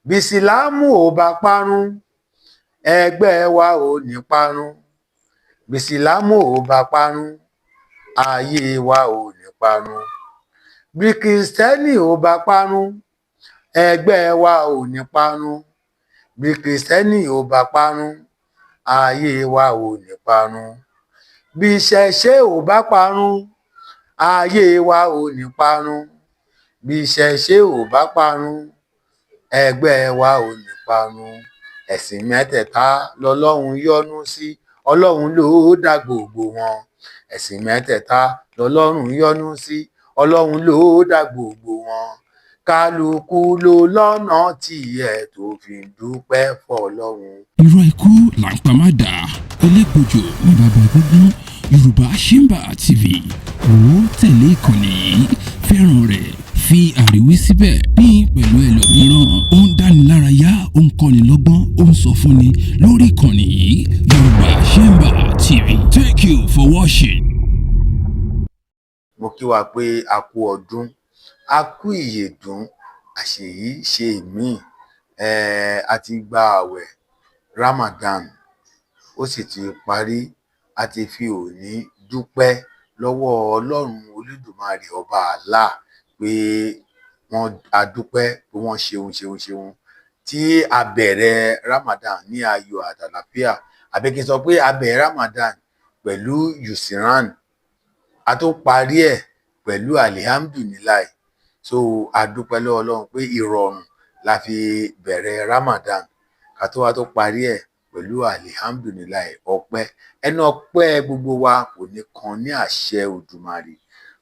bísílámù ò bá parun ẹgbẹ́ wa ò ní parun, bísílámù ò bá parun ayé wa ò ní parun, bí kìrìsìtẹ́nì ò bá parun ẹgbẹ́ wa ò ní parun, bí kìrìsìtẹ́nì ò bá parun ayé wa ò ní parun, bí ìṣẹ̀ṣe ò bá parun ayé wa ò ní parun, bí ìṣẹ̀ṣe ò bá parun ẹgbẹ́ wa ò ní parun. Ẹ̀sìn mẹ́tẹ̀ẹ̀ta lọ́lọ́run yọ́nú sí, ọlọ́run ló dá gbogbo wọn. Ẹ̀sìn mẹ́tẹ̀ẹ̀ta lọ́lọ́run yọ́nú sí, ọlọ́run ló dá gbogbo wọn. Kálukú ló lọ́nà tiẹ̀ tó fi dúpẹ́ fọlọ́run. irọ́ ikú là ń pa má dà, elégbòjò ní bàbá gbogbo. Yorùbá Shimba TV, ó tẹ̀lé ìkànnì yìí, fẹ́ràn rẹ̀, fi àríwí síbẹ̀, pín pẹ̀lú ẹlòmíràn. Ó ń dánilárayá, ó ń kọ́ni lọ́gbọ́n, ó ń sọ fúnni lórí ìkànnì yìí. Yorùbá Shimba TV. Thank you for watching. Mo kí wa pé a kú ọdún, a kú ìyèdún, àṣèyí ṣe ìmíì. A ti gba àwẹ̀ Ramadan, ó sì ti parí. A ti fi òní dúpẹ́ lọ́wọ́ Ọlọ́run Olódùmarè ọba Allah pé a dúpẹ́ pé wọ́n ṣeun tí a bẹ̀rẹ̀ Ramadan ní ayọ̀ àtàlàfíà, àbí kí n sọ pé a bẹ̀rẹ̀ Ramadan pẹ̀lú yusiran, a tó parí ẹ̀ pẹ̀lú alihamdulilayi. So a dúpẹ́ lọ́wọ́ Ọlọ́run pé ìrọ̀rùn la fi bẹ̀rẹ̀ Ramadan ká tó wá tó parí ẹ̀ pẹ̀lú alihamdulilayi. Ọpẹ́, ẹnu ọpẹ́ gbogbo wa kò ní kan ní àṣẹ Òdùmarè.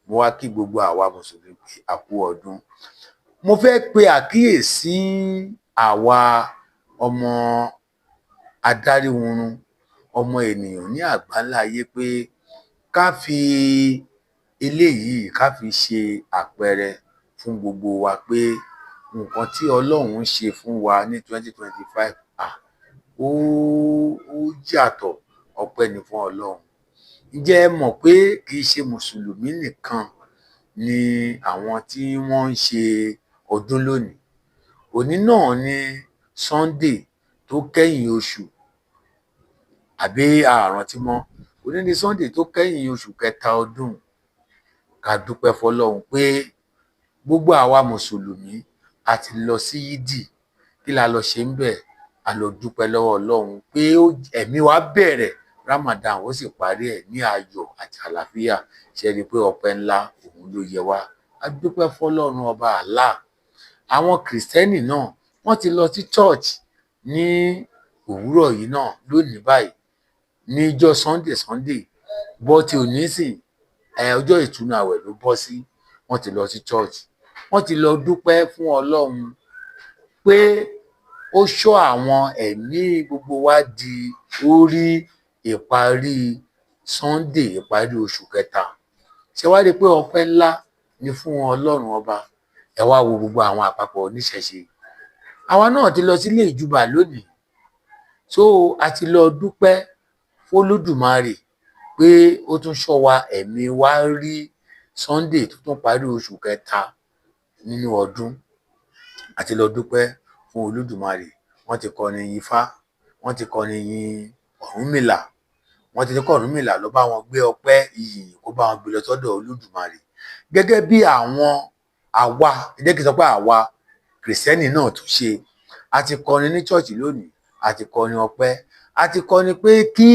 Mo wá kí gbogbo àwa mùsùlùmí pé a kú ọdún. Mo fẹ́ pe àkíyèsí àwa ọmọ adáríhurun, ọmọ ènìyàn ní àgbáńlá ayé pé ká fi eléyìí ká fi ṣe àpẹẹrẹ fún gbogbo wa pé nǹkan tí Ọlọ́run ṣe fún wa ní 2025 ó yàtọ̀. Ọpẹ́ ni fún Ọlọ́run. Ǹjẹ́ ẹ mọ̀ pé kì í ṣe mùsùlùmí nìkan ni àwọn tí wọ́n ń ṣe ọdún lónìí. Òní náà ni Sunday tó kẹ́yìn oṣù, àbí àrántí mọ́. Òní ni Sunday tó kẹ́yìn oṣù kẹta ọdún. Ká dúpẹ́ fọlọ́run pé gbogbo àwa mùsùlùmí a ti lọ sí yídì. Kí la lọ ṣe ń bẹ̀? A lọ dúpẹ́ lọ́wọ́ Ọlọ́run pé ẹ̀mí wa bẹ̀rẹ̀ Ramadan ó sì parí ẹ̀ ní ayọ̀ àti àlàáfíà. Ṣe rí i pé ọpẹ́ ńlá òun ló yẹ wá. A dúpẹ́ fọlọ́run ọba Allah. Àwọn kìrìsìtẹ́nì náà wọ́n ti lọ sí church ní òwúrọ̀ yìí náà lónìí báyìí níjọ́ Sunday bọ́ tí ò ní sìn ọjọ́ ìtúnu àwẹ̀ ló bọ́ sí. Wọ́n ti lọ sí church, wọ́n ti lọ dúpẹ́ fún Ọlọ́run pé ó ṣọ́ àwọn ẹ̀mí gbogbo wa di orí ìparí Sunday, ìparí oṣù kẹta. Ṣé wá rí i pé ọpẹ́ ńlá ni fún Ọlọ́run ọba. Ẹ wá wo gbogbo àwọn àpapọ̀ oníṣẹ̀ṣe. Àwa náà ti lọ sílé ìjúbà lónìí. So a ti lọ dúpẹ́ f'Olódùmarè pé ó tún ṣọ́ wa, ẹ̀mí wa rí Sunday tó tún parí oṣù kẹta nínú ọdún. A ti lọ dúpẹ́ fún Olódùmarè. Wọ́n ti kọrin yin Ifá, wọ́n ti kọrin yin Ọ̀rúnmìlà, wọ́n ti ní kí Ọ̀rúnmìlà lọ bá wọn gbé ọpẹ́ ìyìn kó bá wọn gbé lọ sọ́dọ̀ Olódùmarè. Gẹ́gẹ́ bí àwa, jẹ́ kí n sọ pé àwa kìrìsìtẹ́nì náà tún ṣe. A ti kọrin ní church lónìí, a ti kọrin ọpẹ́, a ti kọrin pé kí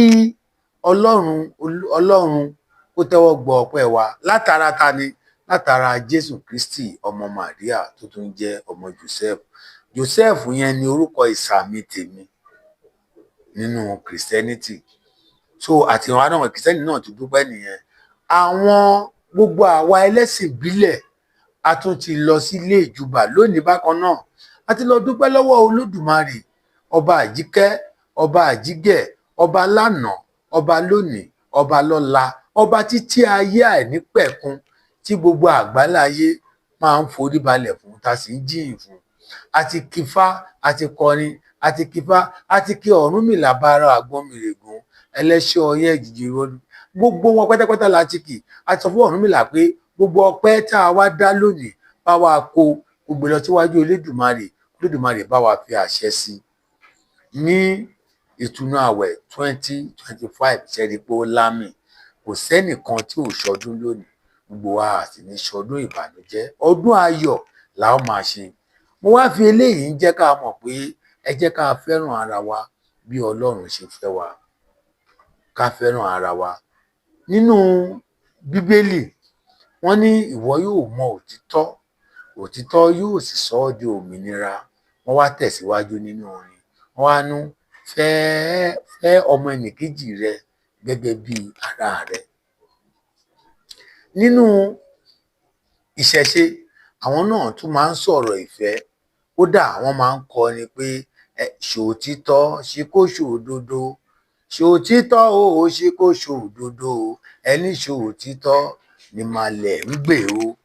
Ọlọ́run kó tẹ́wọ́ gbọ́ ọpẹ́ wa látara ta ni? Látara Jésù Kristi ọmọ Màríà tó tún jẹ́ ọmọ Joseph yẹn ni orúkọ ìsàmì tèmi nínú Christianity. So àti àwọn náà Christianity náà ti dúpẹ́ nìyẹn. Àwọn gbogbo àwa ẹlẹ́sìn ìbílẹ̀ a tún ti lọ sí ilé ìjúbà lónìí bákan náà. A ti lọ dúpẹ́ lọ́wọ́ Olódùmarè, ọba àjíkẹ́, ọba àjígẹ̀, ọba lánàá, ọba lónìí, ọba lọ́la, ọba títí ayé àìnípẹ̀kun tí gbogbo àgbáláyé máa ń forí balẹ̀ fún, ta sì ń jìyìn fún. A ti kí Ifá, a ti kọrin, a ti kí Ifá, a ti kí Ọ̀rúnmìlà bára àgbọnmìrègùn ẹlẹ́ṣẹ̀ ọyẹ́ ìjìjì rọlù. Gbogbo wọn pátápátá la ti kì. A ti sọ fún Ọ̀rúnmìlà pé gbogbo ọpẹ́ tá a wá dá lónìí bá wa kó gbogbo lọ síwájú Olódùmarè Olódùmarè bá wa fi àṣẹ sí ní ìtúnú àwẹ̀ 2025 ṣẹ́ni pé ó lámì. Kò sẹ́nìkan tí ò ṣọdún lónìí, gbogbo wa á sì ní ṣọdún ìbànújẹ́, ọdún ayọ̀ la ó máa ṣe. Mo wá fi eléyìí ń jẹ́ ká mọ̀ pé ẹ jẹ́ ká fẹ́ràn ara wa bí Ọlọ́run ṣe fẹ́ wa, ká fẹ́ràn ara wa. Nínú Bíbélì wọ́n ní ìwọ yóò mọ òtítọ́, òtítọ́ yóò sì sọ ọ́ di òmìnira. Wọ́n wá tẹ̀síwájú nínú orin, wọ́n wá ní fẹ́ ọmọ ẹnìkejì rẹ gẹ́gẹ́ bí ara rẹ. Nínú ìṣẹ̀ṣe àwọn náà tún máa ń sọ̀rọ̀ ìfẹ́, kódà wọ́n máa ń kọrin pé ṣòtítọ́ ṣe kó ṣòdodo, ṣòtítọ́ o ṣe kó ṣòdodo, ẹni ṣòtítọ́ ni màlẹ̀ ń gbè o.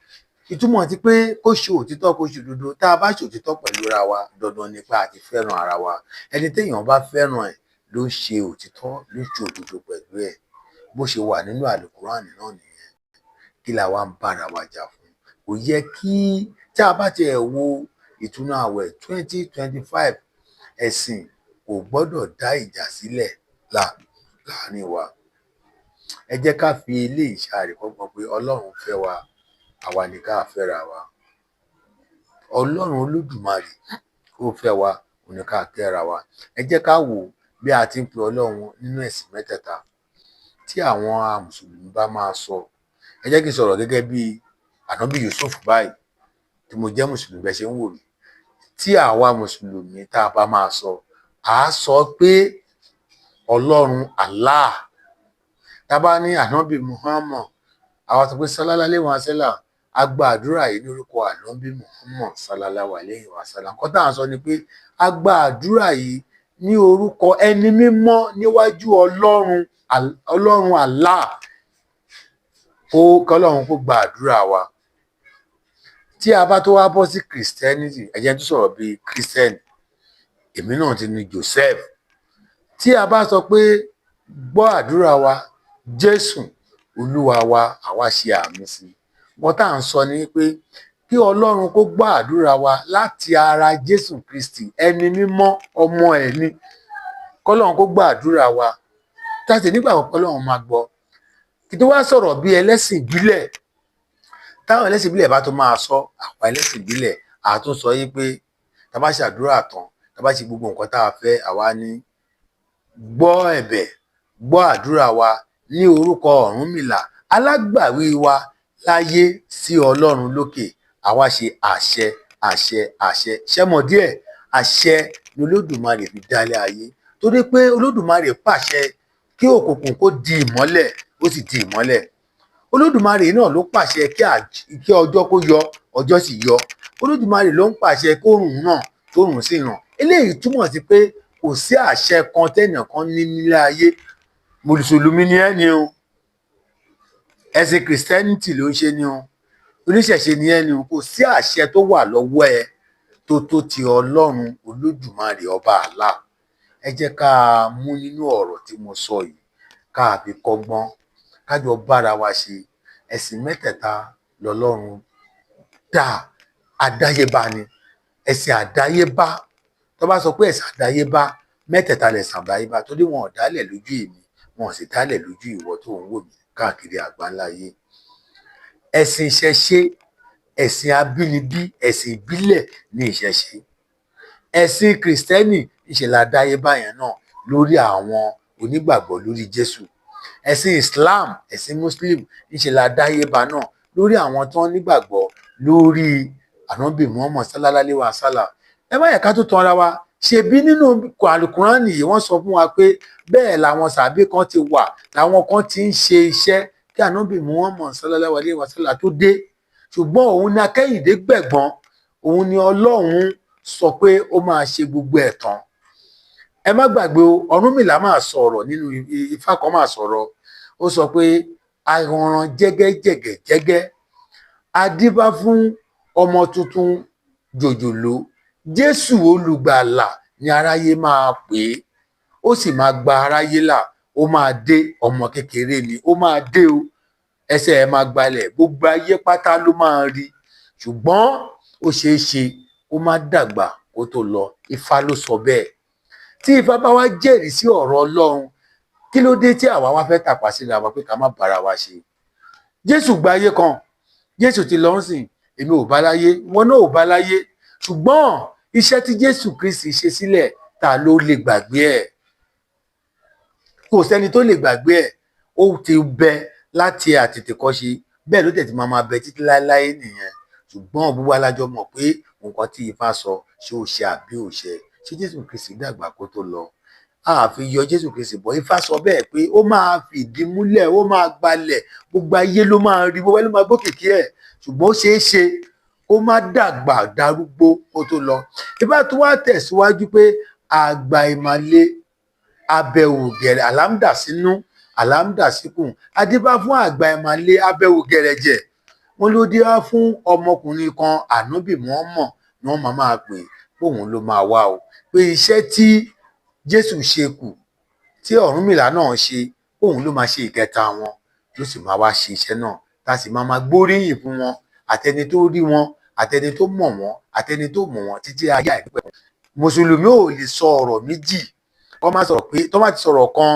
Ìtumọ̀ ti pé kó ṣe òtítọ́ kó ṣe òdodo. Tá a bá ṣòtítọ́ pẹ̀lú ara wa, dandan ni pé a ti fẹ́ràn ara wa. Ẹni téèyàn bá fẹ́ràn ẹ̀ ló ń ṣe òtítọ́, ló ń ṣe òdodo pẹ̀lú ẹ̀. Bó ṣe wà nínú àlùkùránì náà nìyẹn. Kí la wá ń bára wa jà fún? Kò yẹ kí tí a bá tiẹ̀ wo ìtúnú àwẹ̀ 2025, ẹ̀sìn kò gbọ́dọ̀ dá ìjà sílẹ̀ láàrin wa. Ẹ jẹ́ ká fi eléyìí ṣàríkọ́gbọ́n pé Ọlọ́run fẹ́ wa, àwa ni ká fẹ́ra wa. Ọlọ́run Olódùmarè ó fẹ́ wa, òun ni ká kẹ́ra wa. Ẹ jẹ́ ká wò bí a ti ń pe Ọlọ́run nínú ẹ̀sìn mẹ́tẹ̀ẹ̀ta. Tí àwọn mùsùlùmí bá máa sọ, ẹ jẹ́ kí n sọ̀rọ̀ gẹ́gẹ́ bí Ànábì Yusuf báyìí, tí mo jẹ́ mùsùlùmí bẹ́ẹ̀ ṣe ń wò mí. Tí àwa mùsùlùmí tá a bá máa sọ, à á sọ pé Ọlọ́run Allah. Tá a bá ní Ànábì Muhammad, àwa sọ pé sallallahu alaihi wasallam, a gba àdúrà yìí lórúkọ Ànábì Muhammad sallallahu alaihi wasallam. Nǹkan tá à ń sọ ni pé a gba àdúrà yìí ní orúkọ ẹni mímọ́ níwájú Ọlọ́run Allah. Kọ́lọ́run kó gba àdúrà wa. Tí a bá tó wá bọ́ sí Christianity, ẹ jẹ́ n tún sọ̀rọ̀ bíi Christian, èmi náà ti ní Joseph. Tí a bá sọ pé gbọ́ àdúrà wa, Jésù Olúwa wa, àwa ṣe àmì sí. Wọ́n tá à ń sọ ni pé kí Ọlọ́run kó gbọ́ àdúrà wa láti ara Jésù Kristi, ẹni mímọ́, ọmọ ẹ̀ ni. Kọ́lọ́run kó gbọ́ àdúrà wa, táti nígbàgbọ́ pé Ọlọ́run máa gbọ́. Kí tó wá sọ̀rọ̀ bí ẹlẹ́sìn ìbílẹ̀, táwọn ẹlẹ́sìn ìbílẹ̀ bá tó máa sọ, àwa ẹlẹ́sìn ìbílẹ̀ àtún sọ yí pé tá bá ṣàdúrà tán, tá bá ṣe gbogbo nǹkan tá a fẹ́, àwa ní gbọ́ ẹ̀bẹ̀, gbọ́ àdúrà wa ní orúkọ Ọ̀rúnmìlà, alágbàwí wa láyé sí Ọlọ́run lókè. Àwa ṣe àṣẹ àṣẹ àṣẹ. Ṣẹ́mọ̀ díẹ̀, àṣẹ ni Olódùmarè fi dálé ayé, torí pé Olódùmarè pàṣẹ kí òkùnkùn kó di ìmọ́lẹ̀, ó sì di ìmọ́lẹ̀. Olódùmarè náà ló pàṣẹ kí ọjọ́ kó yọ, ọjọ́ sì yọ. Olódùmarè ló ń pàṣẹ kóòrùn náà, tóòrùn sì ràn. Eléyìí túmọ̀ sí pé kò sí àṣẹ kan tẹ́nìkan ní nílé ayé. Mùsùlùmí ni ẹ́ ni o, ẹ̀sìn Christianity ló ń ṣe ni o, oníṣẹ̀ṣe ni ẹ́ ni o, kò sí àṣẹ tó wà lọ́wọ́ ẹ tó tó ti Ọlọ́run Olódùmarè ọba Allah. Ẹ jẹ́ ká mú nínú ọ̀rọ̀ tí mo sọ yìí, ká fi kọ́gbọ́n, ká jọ bára wa ṣe. Ẹ̀sìn mẹ́tẹ̀ẹ̀ta lọ́lọ́run dá, àdáyébá ni. Ẹ̀sìn àdáyébá, tó bá sọ pé ẹ̀sìn àdáyébá, mẹ́tẹ̀ẹ̀ta lẹ̀sìn àdáyébá, torí wọn ò dálẹ̀ lójú èmi, wọn ò sì dálẹ̀ lójú ìwọ tó ń wò mí káàkiri àgbáńláyé. Ẹ̀sìn ìṣẹ̀ṣe, ẹ̀sìn abínibí, ẹ̀sìn ìbílẹ̀ ní ìṣẹ̀ṣe. Ẹ̀sìn Kristẹni ìṣẹ̀lẹ̀ àdáyébá yẹn náà lórí àwọn onígbàgbọ́ lórí Jésù. Ẹ̀sìn Islam, ẹ̀sìn Muslim ìṣẹ̀lẹ̀ àdáyébá náà lórí àwọn tó ń nígbàgbọ́ lórí Ànábì Muhammad sallallahu alaihi wasallam. Ẹ má yẹ ká tó tan ara wa, ṣebí nínú àlùkùránì yìí wọ́n sọ fún wa pé bẹ́ẹ̀ làwọn sàbí kan ti wà, làwọn kan ti ń ṣe iṣẹ́ kí Ànábì Muhammad sallallahu alaihi wasallam tó dé. Ṣùgbọ́n òun ni akẹ́yìndé gbẹ̀gbọ́n, òun ni Ọlọ́run sọ pé ó máa ṣe gbogbo ẹ̀ tán. Ẹ má gbàgbé o, Ọ̀rúnmìlà máa sọ̀rọ̀ nínú Ifá kan máa sọ̀rọ̀, ó sọ pé àìrànràn jẹ́gẹ́jẹ́gẹ́jẹ́gẹ́, adíbá fún ọmọ tuntun jòjòló, Jésù olùgbàlà ni aráyé máa pè é, ó sì máa gba aráyé là, ó máa dé, ọmọ kékeré ni, ó máa dé o, ẹsẹ̀ ẹ̀ máa gbalẹ̀, gbogbo ayé pátá ló máa rí. Ṣùgbọ́n ó ṣeé ṣe kó má dàgbà, kó tó lọ. Ifá ló sọ bẹ́ẹ̀. Tí Ifá bá wá jẹ́rìí sí ọ̀rọ̀ Ọlọ́run, kí ló dé tí àwa wá fẹ́ tàpá síra wa pé ká má bára wa ṣe? Jésù gba ayé kan, Jésù ti lọ ń sìn, èmi ò bá láyé, wọn náà ò bá láyé, ṣùgbọ́n iṣẹ́ tí Jésù Kristi ṣe sílẹ̀, ta ló lè gbàgbé ẹ̀? Kò sẹ́ni tó lè gbàgbé ẹ̀. Ó ti bẹ láti àtètèkọ́ṣe, bẹ́ẹ̀ ló tẹ̀ tí máa bẹ títí láéláé nìyẹn. Ṣùgbọ́n gbogbo alájọ mọ̀ pé nǹkan tí Ifá sọ ṣé ó ṣe àbí ò ṣe. Ṣé Jésù Kristi dàgbà kó tó lọ? A fi yọ Jésù Kristi bọ̀. Ifá sọ bẹ́ẹ̀ pé ó máa fìdí múlẹ̀, ó máa gbalẹ̀, gbogbo ayé ló máa rí, gbogbo ayé ló máa gbókìkí ẹ̀. Ṣùgbọ́n ó ṣeé ṣe kó má dàgbà darúgbó kó tó lọ. Ifá tó wá tẹ̀síwájú pé àgbà ìmàle abẹ́wò gẹ̀rẹ̀ àlámdà sínú àlámdà síkùn, adébá fún àgbà ìmàle abẹ́wò gẹ̀rẹ̀jẹ̀. Wọ́n ló dé wá fún ọmọkùnrin kan, ànábì Mọ́mọ́ ni wọ́n máa pè póun ló máa wá o. Pé iṣẹ́ tí Jésù ṣe kù, tí Ọ̀rúnmìlà náà ṣe, òun ló máa ṣe ìkẹta wọn, ló sì máa wá ṣe iṣẹ́ náà. Tá sì máa gbóríyìn fún wọn, àtẹni tó rí wọn, àtẹni tó mọ̀ wọn, àtẹni tó mọ̀ wọn títí ayé àìpẹ́. Mùsùlùmí ò lè sọ ọ̀rọ̀ méjì kọ́ máa sọ̀rọ̀ pé tó bá ti sọ̀rọ̀ kan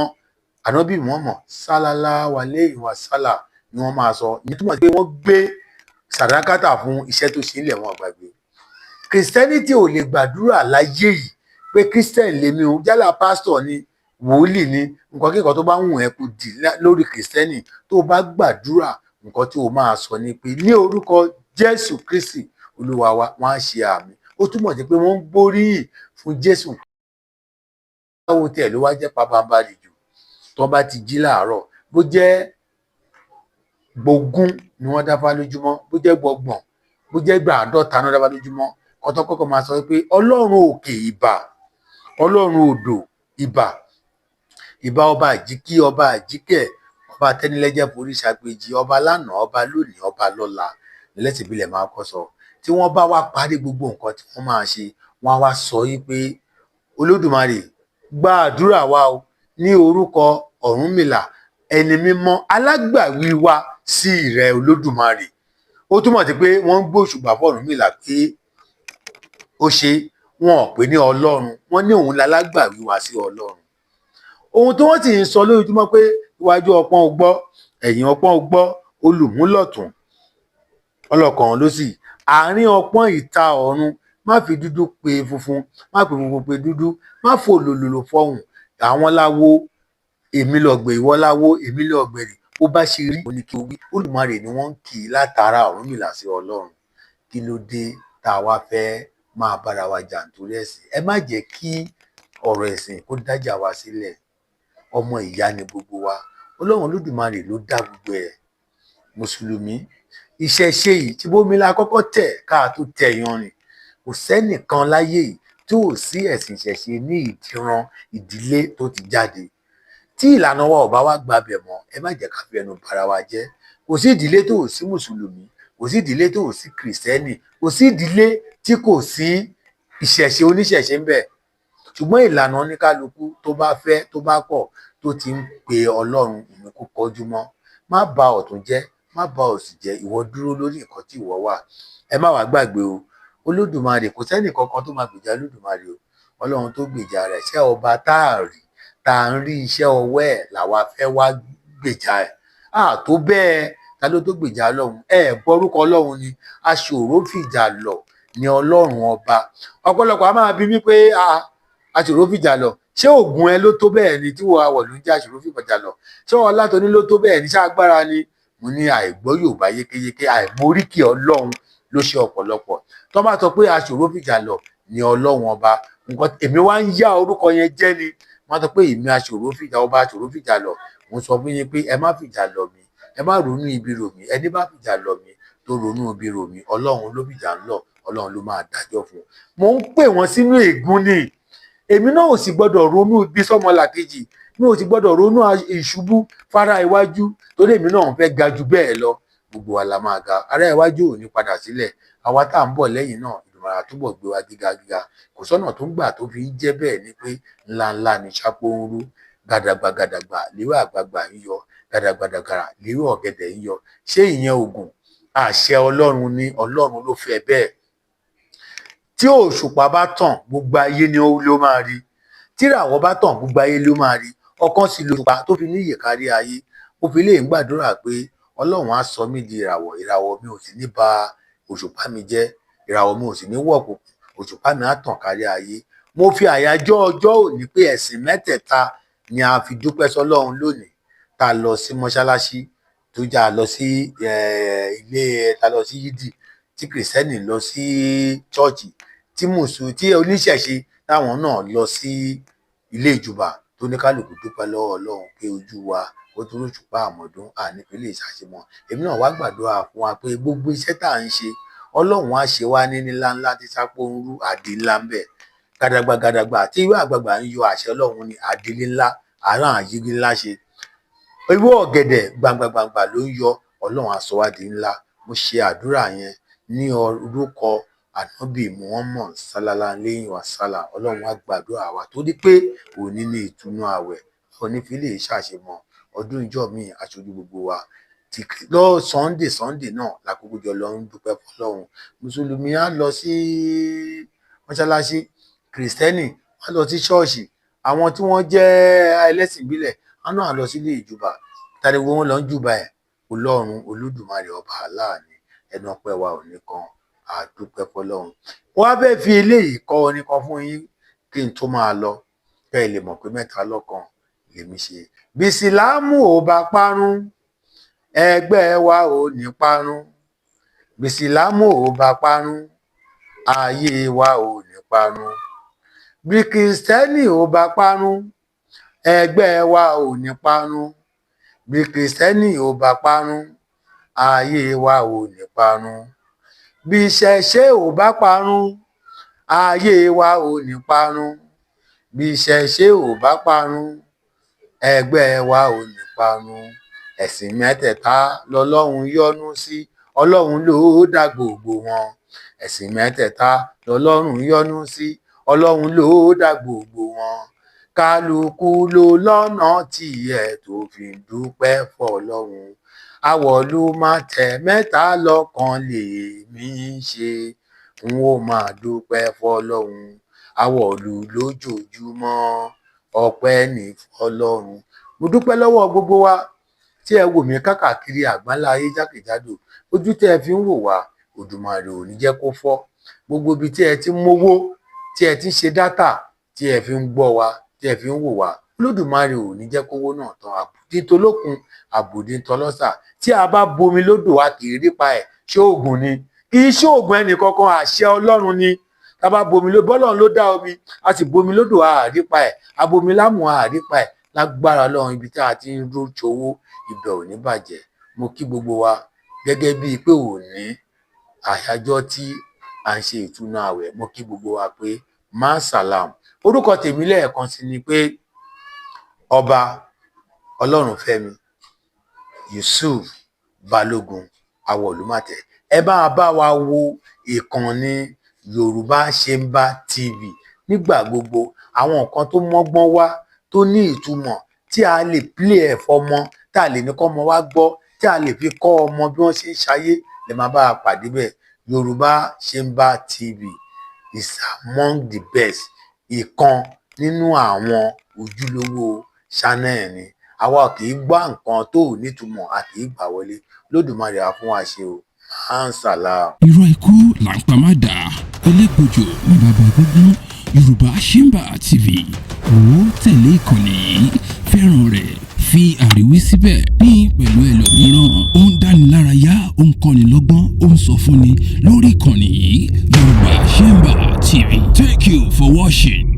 ànábì Mọ́mọ́ sallallahu alaihi wasallam ni wọ́n máa sọ. Ìyẹn túmọ̀ sí pé wọ́n gbé sàdákátà fún iṣẹ́ tó ṣe nílẹ̀ wọn gbàgbé. Christianity ò lè gbàdúrà láyé yìí pé Christian lèmi o, jálà pásítọ̀ ni, wòlíì ni, nǹkan kíkan tó bá wù ẹ́ kó dì lórí Christianity, tó bá gbàdúrà, nǹkan tí o máa sọ ni pé ní orúkọ Jésù Kristi Olúwa wa, wọ́n á ṣe àmì. Ó túmọ̀ sí pé wọ́n ń gbóríyìn fún Jésù. Báwo tẹ̀ ló wá jẹ́ pabambarì jù? Tó bá ti jí láàárọ̀, bó jẹ́ gbógún ni wọ́n dáfá lójúmọ́, bó jẹ́ gbọgbọ̀n, bó jẹ́ gbàádọ́ta ni wọ́n dáfá lójúmọ́, kọ́tọ́kọ́kọ́ máa sọ pé Ọlọ́run òkè ìbà, Ọlọ́run odò ìbà, ìbà ọba àjíkí, ọba àjíkẹ́, ọba tẹ́nilẹ́jẹ́ forí ṣàgbéjì, ọba lánàá, ọba lónìí, ọba lọ́la, lẹ́sìn ìbílẹ̀ máa kọ́ sọ. Tí wọ́n bá wá parí gbogbo nǹkan tí wọ́n máa ṣe, wọ́n á wá sọ yí pé Olódùmarè gba àdúrà wa o, ní orúkọ Ọ̀rúnmìlà ẹni mímọ́ alágbàwí wa sí ìrẹ Olódùmarè. Ó túmọ̀ sí pé wọ́n ń gbóṣùbà fún Ọ̀rúnmìlà pé ó ṣe, wọn ò pè ní Ọlọ́run, wọ́n ní òun lálágbàwí wa sí Ọlọ́run. Ohun tí wọ́n sì ń sọ lójoojúmọ́ pé iwájú ọpọ́n ó gbọ́, ẹ̀yìn ọpọ́n ó gbọ́, olùmúlọ̀tún ọlọ́kan ló sì, àárín ọpọ́n ìta ọ̀run, má fi dúdú pe funfun, má fi funfun pe dúdú, má fò lòlòlò fọhùn. Àwọn láwo, èmi lọ̀gbẹ̀, ìwọ láwo, èmi lọ̀gbẹ̀rì. Bó bá ṣe rí òní kí o wí. Olùmarè ni wọ́n ń kì í látara Ọ̀rúnmìlà sí Ọlọ́run. Kí ló dé tá a wá fẹ́ máa bára wa jà nítorí ẹ̀sìn? Ẹ má jẹ́ kí ọ̀rọ̀ ẹ̀sìn kó dájà wa sílẹ̀. Ọmọ ìyá ni gbogbo wa. Ọlọ́run Olódùmarè ló dá gbogbo ẹ̀. Mùsùlùmí, iṣẹ́ ṣe yìí tí bómi la kọ́kọ́ tẹ̀ ká tó tẹ yanrìn. Kò sẹ́nìkan láyé yìí tí ò sí ẹ̀sìn ìṣẹ̀ṣe ní ìdíran ìdílé tó ti jáde. Tí ìlànà wa ò bá wá gbabẹ̀ mọ́, ẹ má jẹ́ ká fi ẹnu bara wa jẹ́. Kò sí ìdílé tó ò sí mùsùlùmí, kò sí ìdílé tó ò sí kìrìsìtẹ́nì, kò sí ìdílé tí kò sí ìṣẹ̀ṣe oníṣẹ̀ṣe ń bẹ. Ṣùgbọ́n ìlànà oníkálukú tó bá fẹ́, tó bá kọ̀, tó ti ń pe Ọlọ́run ìní kó kọjú mọ́. Má ba ọ̀tún jẹ́, má ba òsì jẹ́, ìwọ dúró lórí nǹkan tí ìwọ wà. Ẹ má wàá gbàgbé o, Olódùmarè kò sẹ́nì kankan tó máa gbèjà Olódùmarè o. Ọlọ́run tó gbèjà rẹ̀, iṣẹ́ ọba tá a rí, tá a ń rí iṣẹ́ ọwọ́ ẹ̀ làwa fẹ́ wá gbèjà ẹ̀. Tó bẹ́ẹ̀, ta ló tó gbèjà Ọlọ́run? Bọ́rúkọ Ọlọ́run ni aṣòro fìjà lọ ní Ọlọ́run ọba. Ọ̀pọ̀lọpọ̀ a máa bi mí pé aṣòro fìjà lọ, ṣé ògùn ẹ ló tó bẹ́ẹ̀ ni tí wọ́n àwọ̀ ló ń jẹ́ aṣòro fìjà lọ? Ṣé ọlá tó ní ló tó bẹ́ẹ̀ ni? Ṣé agbára ni? Mo ní àìgbọ́ Yorùbá yékéyéké, àìmóríkì Ọlọ́run ló ṣe ọ̀pọ̀lọpọ̀. Tó bá sọ pé aṣòro fìjà lọ ní Ọlọ́run ọba, nǹkan èmi wá ń yá orúkọ yẹn jẹ́ ni. Wọ́n sọ pé èmi aṣòro fìjà, ọba aṣòro fìjà lọ. Mo sọ fún yín pé ẹ má fìjà lọ mí, ẹ má ronú ibi rò mí. Ẹni bá fìjà lọ mí tó ronú ibi rò mí, Ọlọ́run ló fìjà ń lọ, Ọlọ́run ló máa dájọ́ fún un. Mo ń pè wọ́n sínú ègún ni. Èmi náà ò sì gbọ́dọ̀ ronú ibi sọ́mọlàkejì, mi ò sì gbọ́dọ̀ ronú ìṣubú fara iwájú, torí èmi náà ń fẹ́ ga jù bẹ́ẹ̀ lọ. Gbogbo wa la máa ga, ará iwájú ò ní padà sílẹ̀. Àwa tá à ń bọ̀ lẹ́yìn náà, Ìdùmarè á túbọ̀ gbé wa gíga gíga. Kò sọ́nà tó ń gbà tó fi ń jẹ́ bẹ́ẹ̀ ni pé ńláńlá ni ṣápó ń rú, gàdàgbà gàdàgbà léwé àgbààgbà ń yọ, gàdàgbà gàdàgbà léwé ọ̀gẹ̀dẹ̀ ń yọ. Ṣé ìyẹn ògùn? Àṣẹ Ọlọ́run ni, Ọlọ́run ló fẹ́ bẹ́ẹ̀. tí òṣùpá bá tàn gbogbo ayé ni ló máa rí, tí ìràwọ̀ bá tàn gbogbo ayé ló máa rí. Ọ̀kan sì lòṣùpá tó fi níyè kárí ayé. Mo fi eléyìí gbàdúrà pé Ọlọ́run á sọ mí di ìràwọ̀, ìràwọ̀ mi ò sì ní ba òṣùpá mi jẹ́, ìràwọ̀ mi ò sì ní wọ̀kùnkùn, òṣùpá mi á tàn kárí ayé. Mo fi àyájọ́ ọjọ́ òní pé ẹ̀sìn mẹ́tẹ̀ẹ̀ta ni a fi dúpẹ́ sọ́lọ́run lónìí. Tá a lọ sí mọ́ṣáláṣí, tó já lọ sí tá a lọ sí yídì, tí kìrìsìtẹ́nì lọ sí chọ́ọ̀chì, tí oníṣẹ̀ṣe táwọn náà lọ sí ilé ìjọba, tó ní kálukú dúpẹ́ lọ́wọ́ Ọlọ́run pé ojú wa ó tó lóṣùpá àmọ́dún ànípínlẹ̀ ìṣàṣemọ́. Èmi náà wá gbàdúrà fún wa pé gbogbo iṣẹ́ tá à ń ṣe Ọlọ́run á ṣe wá ní ńlá tí sápó ń rú àdé ńlá ń bẹ̀. Gàdàgbà tí ìwé àgbààgbà ń yọ àṣẹ Ọlọ́run ní àdélé ńlá, àárán àyírí ńlá ṣe. Ìwé ọ̀gẹ̀dẹ̀ gbàngbàngbà ló ń yọ, Ọlọ́run á sọ wá di ńlá. Mo ṣe àdúrà yẹn ní orúkọ Ànábì Muhammad sallallahu alayhi wa sallam. Ọlọ́run á gbàdúrà wa torí pé òní ní ìtúnú àwẹ̀, òní fi lè ṣàṣemọ́ ọdún ìjọ mi aṣojú gbogbo wa. Lọ Sunday náà lákòókò jọ lọ ń dúpẹ́ fọ́lọ́run. Mùsùlùmí á lọ sí mọ́ṣáláṣí, kìrìsìtẹ́nì á lọ sí ṣọ́ọ̀ṣì, àwọn tí wọ́n jẹ́ ẹlẹ́sìn ìbílẹ̀ á náà lọ sílé ìjọba. Tani wọn lọ ń júbà ẹ̀? Ọlọ́run Olódùmarè ọba Allah ni. Ẹnu ọpẹ́ wa ò ní kan, a dúpẹ́ fọ́lọ́run. Wọ́n á fẹ́ fi eléyìí kọ́ orin kan fún yín kí n tó máa lọ, kẹ́ ẹ lè mọ̀ pé mẹ́ta lọ́kan lèmi ṣe. Bísílámù ò bá parun, ẹgbẹ́ wa ò ní parun. Bísílámù ò bá parun, ayé wa ò ní parun. Bí kìrìsìtẹ́nì ò bá parun, ẹgbẹ́ wa ò ní parun. Bí kìrìsìtẹ́nì ò bá parun, ayé wa ò ní parun. Bí ìṣẹ̀ṣe ò bá parun, ayé wa ò ní parun. Bí ìṣẹ̀ṣe ò bá parun, ẹgbẹ́ wa ò ní parun. Ẹ̀sìn mẹ́tẹ̀ẹ̀ta lọ́lọ́run yọ́nú sí, Ọlọ́run ló dá gbogbo wọn. Ẹ̀sìn mẹ́tẹ̀ẹ̀ta lọ́lọ́run yọ́nú sí, Ọlọ́run ló dá gbogbo wọn. Kálukú ló lọ́nà tiẹ̀ tó fi dúpẹ́ fọ́lọ́run. Àwọ̀lú máa tẹ̀ mẹ́ta lọ́kan lèmi ṣe, n ó máa dúpẹ́ fọ́lọ́run. Àwọ̀lú lójoojúmọ́, ọpẹ́ ní fọ́lọ́run. Mo dúpẹ́ lọ́wọ́ gbogbo wa tí ẹ wò mí káàkiri àgbáńlá ayé jákèjádò. Ojú tí ẹ fi ń wò wá, Òdùmarè ò ní jẹ́ kó fọ́. Gbogbo ibi tí ẹ ti ń mówó, tí ẹ ti ń ṣe dátà, tí ẹ fi ń gbọ́ wa, tí ẹ fi ń wò wá, Olódùmarè ò ní jẹ́ kówó náà tán. Àbùdí tolókun, àbùdí tọlọ́sà. Tí a bá bomi lódò wa kì í rí pa ẹ̀, ṣé oògùn ni? Kì í ṣe oògùn ẹnì kankan, àṣẹ Ọlọ́run ni. Tá a bá bomi lódò, bọ́lọ́run ló dá omi, a sì bomi lódò àárí pa ẹ̀, abomi lámù àárí pa ẹ̀. Lágbára Ọlọ́run, ibi tí a ti ń rójò owó, ibẹ̀ ò ní bàjẹ́. Mo kí gbogbo wa gẹ́gẹ́ bíi pé òní àyájọ́ tí à ń ṣe ìtúnu àwẹ̀. Mo kí gbogbo wa pé Máṣàlám. Orúkọ tèmi lẹ́ẹ̀kan sí ni pé Ọba Ọlọ́runfẹ́mi Yusuf Balógun Awolumate. Ẹ bá wa wo ìkànnì Yorùbá Ṣẹ́ńbà TV nígbà gbogbo. Àwọn nǹkan tó mọ́gbọ́n wá, tó ní ìtumọ̀, tí a lè play ẹ̀ fọmọ, tí a lè ní kọ́ ọmọ wa gbọ́, tí a lè fi kọ́ ọmọ bí wọ́n ṣe ń ṣayé, lè máa bá a pàdé bẹ́ẹ̀. Yorùbá Ṣẹ́ńbà TV is among the best. Ìkan nínú àwọn ojúlówó channel ni. Àwa kì í gbọ́ nǹkan tó nítumọ̀, a kì í gbà wọlé. Lódùmarè á fún wa ṣe o. Máṣàlám. irọ́ ikú là ń pa má dà, elégbòjò ní bàbá gbígbọ́n. Yorùbá Ṣẹ́ńbà TV, ó tẹ̀lé ìkànnì yìí, fẹ́ràn rẹ̀, fi àríwísí síbẹ̀ ní pẹ̀lú ẹlòmíràn. Ó ń dánilárayá, ó ń kọ́ni lọ́gbọ́n, ó ń sọ fúnni lórí ìkànnì yìí. Yorùbá Ṣẹ́ńbà TV. Thank you for watching.